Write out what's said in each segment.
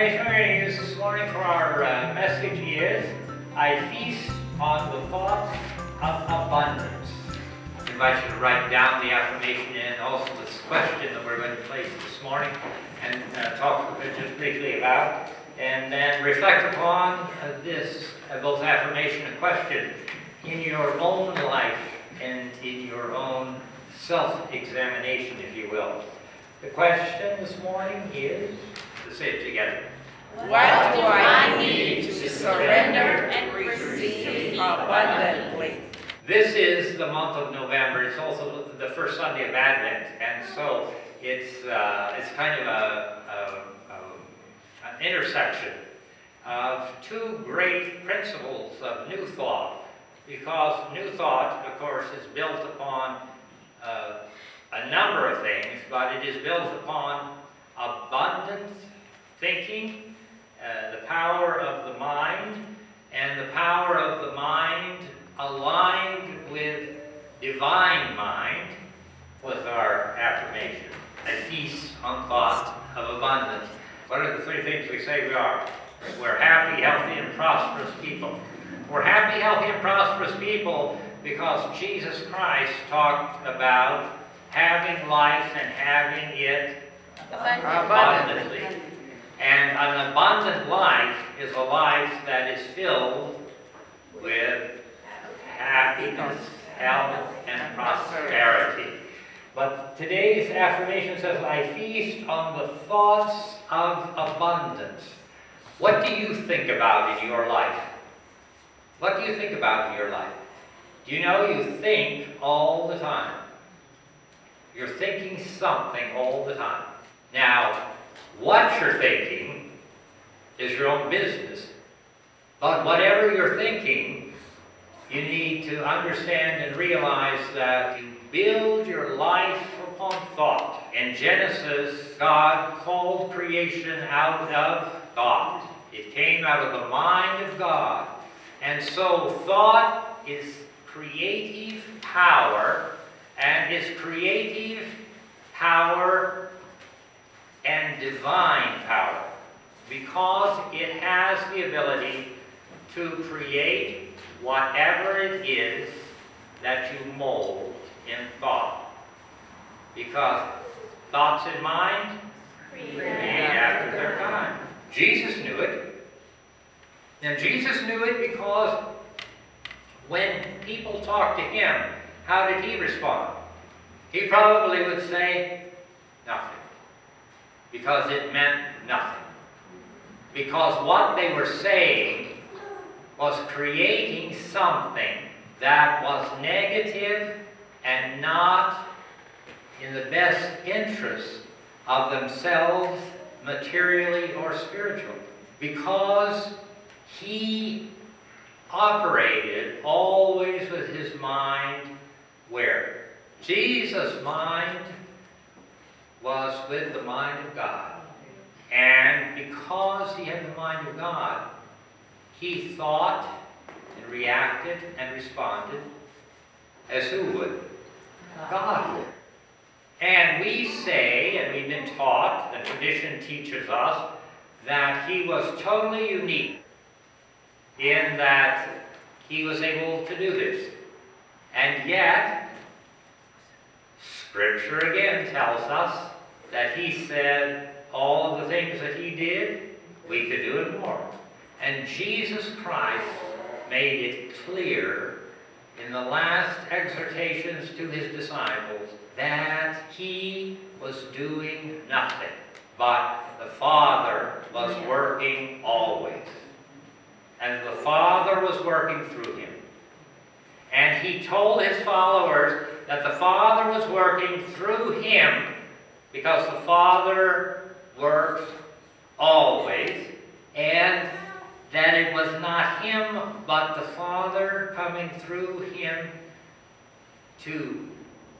affirmation we're going to use this morning for our message is, I feast on the thoughts of abundance. I invite you to write down the affirmation and also this question that we're going to place this morning and talk just briefly about. And then reflect upon this, both affirmation and question, in your own life and in your own self-examination, if you will. The question this morning is, let's say it together. What do I need to surrender and receive abundantly? This is the month of November. It's also the first Sunday of Advent, and so it's kind of an intersection of two great principles of New Thought, because New Thought, of course, is built upon a number of things, but it is built upon abundant thinking, the power of the mind, and the power of the mind aligned with divine mind was our affirmation. A feast on thought of abundance. What are the three things we say we are? We're happy, healthy, and prosperous people. We're happy, healthy, and prosperous people because Jesus Christ talked about having life and having it abundantly. And an abundant life is a life that is filled with happiness, health, and prosperity. But today's affirmation says, I feast on the thoughts of abundance. What do you think about in your life? What do you think about in your life? Do you know you think all the time? You're thinking something all the time. Now, what you're thinking is your own business. But whatever you're thinking, you need to understand and realize that you build your life upon thought. In Genesis, God called creation out of thought. It came out of the mind of God. And so thought is creative power, and is creative power and divine power, because it has the ability to create whatever it is that you mold in thought. Because thoughts in mind create after their kind. Jesus knew it. And Jesus knew it because when people talked to him, how did he respond? He probably would say nothing, because it meant nothing. Because what they were saying was creating something that was negative and not in the best interest of themselves, materially or spiritually. Because he operated always with his mind where? Jesus' mind was with the mind of God. And because he had the mind of God, he thought and reacted and responded as who would? God would. And we say, and we've been taught, the tradition teaches us, that he was totally unique in that he was able to do this. And yet, Scripture again tells us that he said all of the things that he did, we could do it more. And Jesus Christ made it clear in the last exhortations to his disciples that he was doing nothing, but the Father was working always. And the Father was working through him. And he told his followers that the Father was working through him because the Father works always, and that it was not him, but the Father coming through him to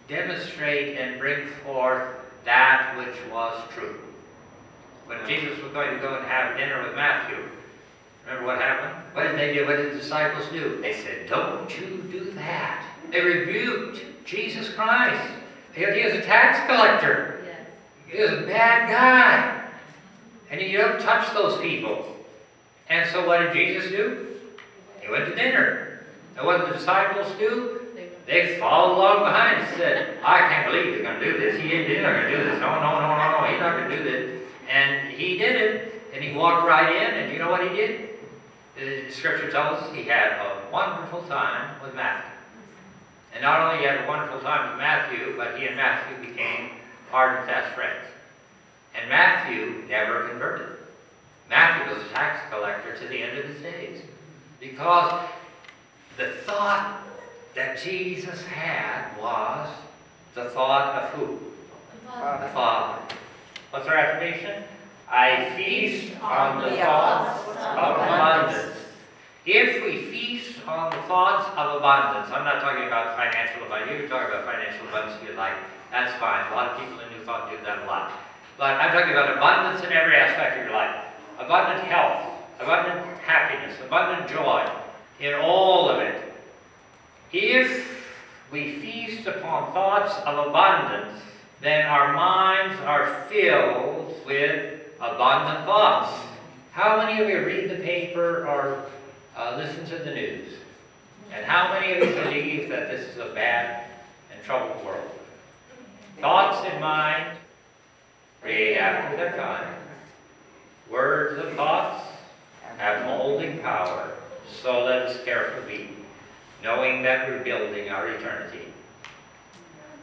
demonstrate and bring forth that which was true. When Jesus was going to go and have dinner with Matthew, remember what happened? What did they do? What did the disciples do? They said, don't you do that. They rebuked Jesus Christ. He was a tax collector. He was a bad guy. And you don't touch those people. And so what did Jesus do? He went to dinner. And what did the disciples do? They followed along behind and said, I can't believe he's going to do this. He's not going to do this. No, he's not going to do this. And he did it. And he walked right in. And you know what he did? The scripture tells us he had a wonderful time with Matthew. And not only he had a wonderful time with Matthew, but he and Matthew became hard and fast friends. And Matthew never converted. Matthew was a tax collector to the end of his days. Because the thought that Jesus had was the thought of who? The Father. What's our affirmation? I feast on the thoughts of abundance. If we feast on the thoughts of abundance, I'm not talking about financial abundance. You can talk about financial abundance if you like. That's fine. A lot of people in New Thought do that a lot. But I'm talking about abundance in every aspect of your life. Abundant health, abundant happiness, abundant joy, in all of it. If we feast upon thoughts of abundance, then our minds are filled with abundant thoughts. How many of you read the paper or listen to the news? And how many of you believe that this is a bad and troubled world? Thoughts in mind create after their kind. Words and thoughts have molding power, so let us carefully be, knowing that we're building our eternity.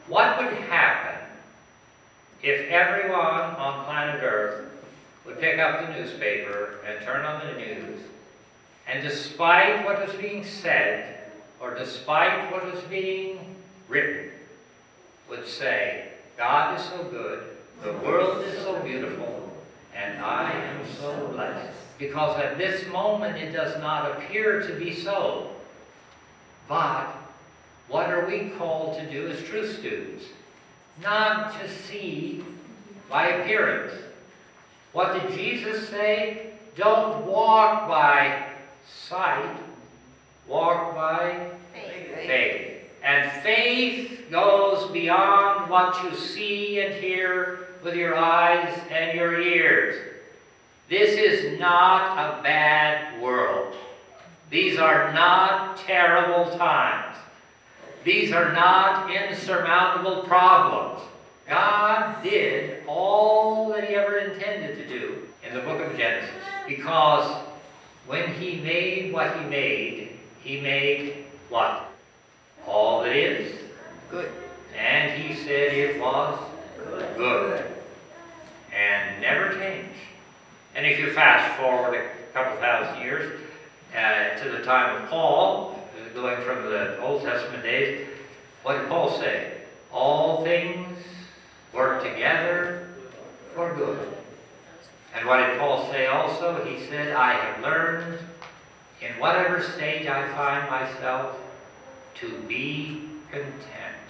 What would happen if everyone on planet Earth would pick up the newspaper and turn on the news, and despite what was being said, or despite what was being written, would say, God is so good, the world is so beautiful, and I am so blessed. Because at this moment it does not appear to be so. But what are we called to do as true students? Not to see by appearance. What did Jesus say? Don't walk by sight, walk by faith. And faith goes beyond what you see and hear with your eyes and your ears. This is not a bad world. These are not terrible times. These are not insurmountable problems. God did all that he ever intended to do in the book of Genesis. Because when he made what he made what? All that is good. And he said it was good. And never changed. And if you fast forward a couple thousand years to the time of Paul, going from the Old Testament days, what did Paul say? All things work together for good. And what did Paul say also? He said, I have learned in whatever state I find myself to be content.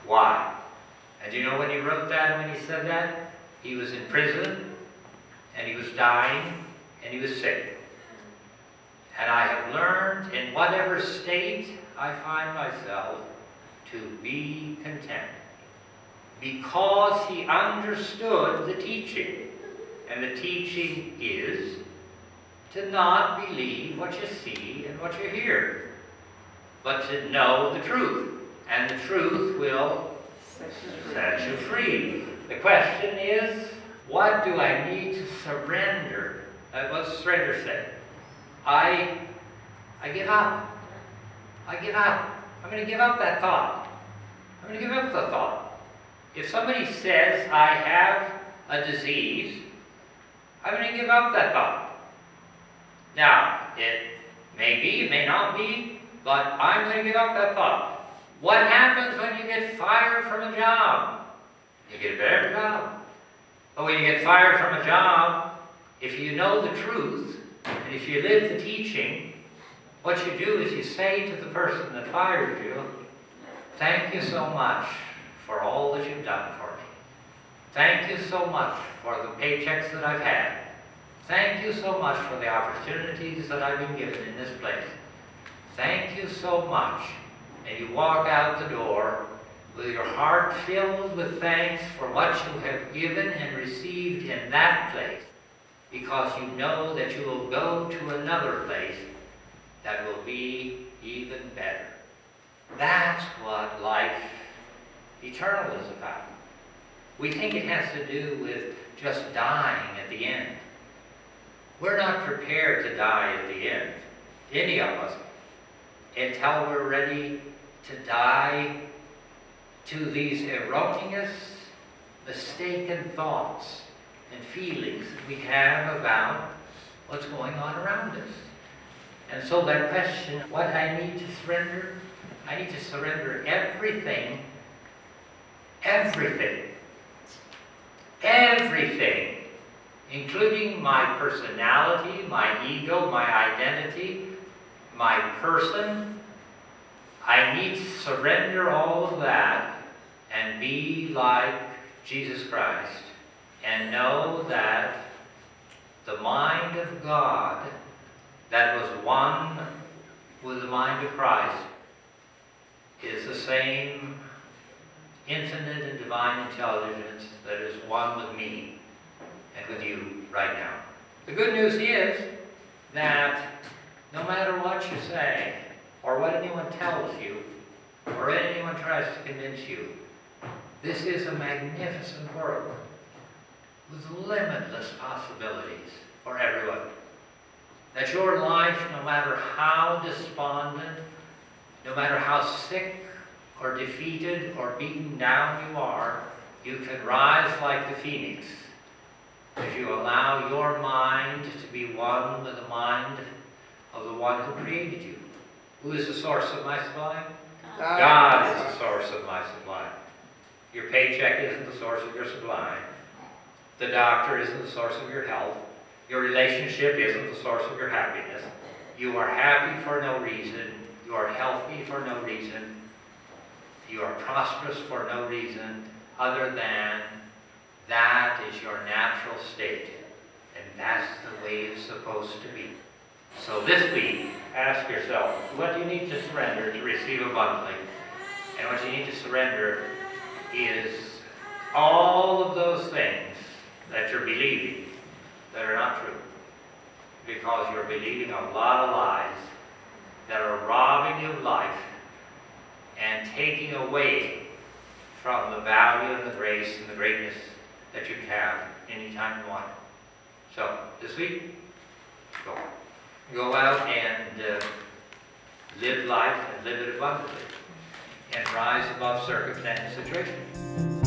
Why? And do you know when he wrote that and when he said that? He was in prison, and he was dying, and he was sick. And I have learned in whatever state I find myself to be content. Because he understood the teaching. And the teaching is to not believe what you see and what you hear, but to know the truth. And the truth will set you free. The question is, what do I need to surrender? What does surrender say? I give up. I give up. I'm going to give up that thought. I'm going to give up the thought. If somebody says I have a disease, I'm going to give up that thought. Now, it may be, it may not be, but I'm going to give up that thought. What happens when you get fired from a job? You get a better job. But when you get fired from a job, if you know the truth, and if you live the teaching, what you do is you say to the person that fired you, thank you so much for all that you've done for me. Thank you so much for the paychecks that I've had. Thank you so much for the opportunities that I've been given in this place. Thank you so much. And you walk out the door, with your heart filled with thanks for what you have given and received in that place, because you know that you will go to another place that will be even better. That's what life eternal is about. We think it has to do with just dying at the end. We're not prepared to die at the end, any of us, until we're ready to die to these erroneous, mistaken thoughts and feelings that we have about what's going on around us. And so that question, what I need to surrender? I need to surrender everything, including my personality, my ego, my identity, my person. I need to surrender all of that and be like Jesus Christ and know that the mind of God that was one with the mind of Christ is the same infinite and divine intelligence that is one with me and with you right now. The good news is that no matter what you say, or what anyone tells you, or anyone tries to convince you, this is a magnificent world with limitless possibilities for everyone. That your life, no matter how despondent, no matter how sick or defeated or beaten down you are, you can rise like the phoenix if you allow your mind to be one with the mind of the one who created you. Who is the source of my supply? God is the source of my supply. Your paycheck isn't the source of your supply. The doctor isn't the source of your health. Your relationship isn't the source of your happiness. You are happy for no reason. You are healthy for no reason. You are prosperous for no reason other than that is your natural state. And that's the way it's supposed to be. So this week, ask yourself, what do you need to surrender to receive abundantly? And what you need to surrender is all of those things that you're believing that are not true. Because you're believing a lot of lies that are robbing you of life and taking away from the value and the grace and the greatness that you can have anytime you want. So, this week, go out and live life and live it abundantly and rise above circumstance and situation.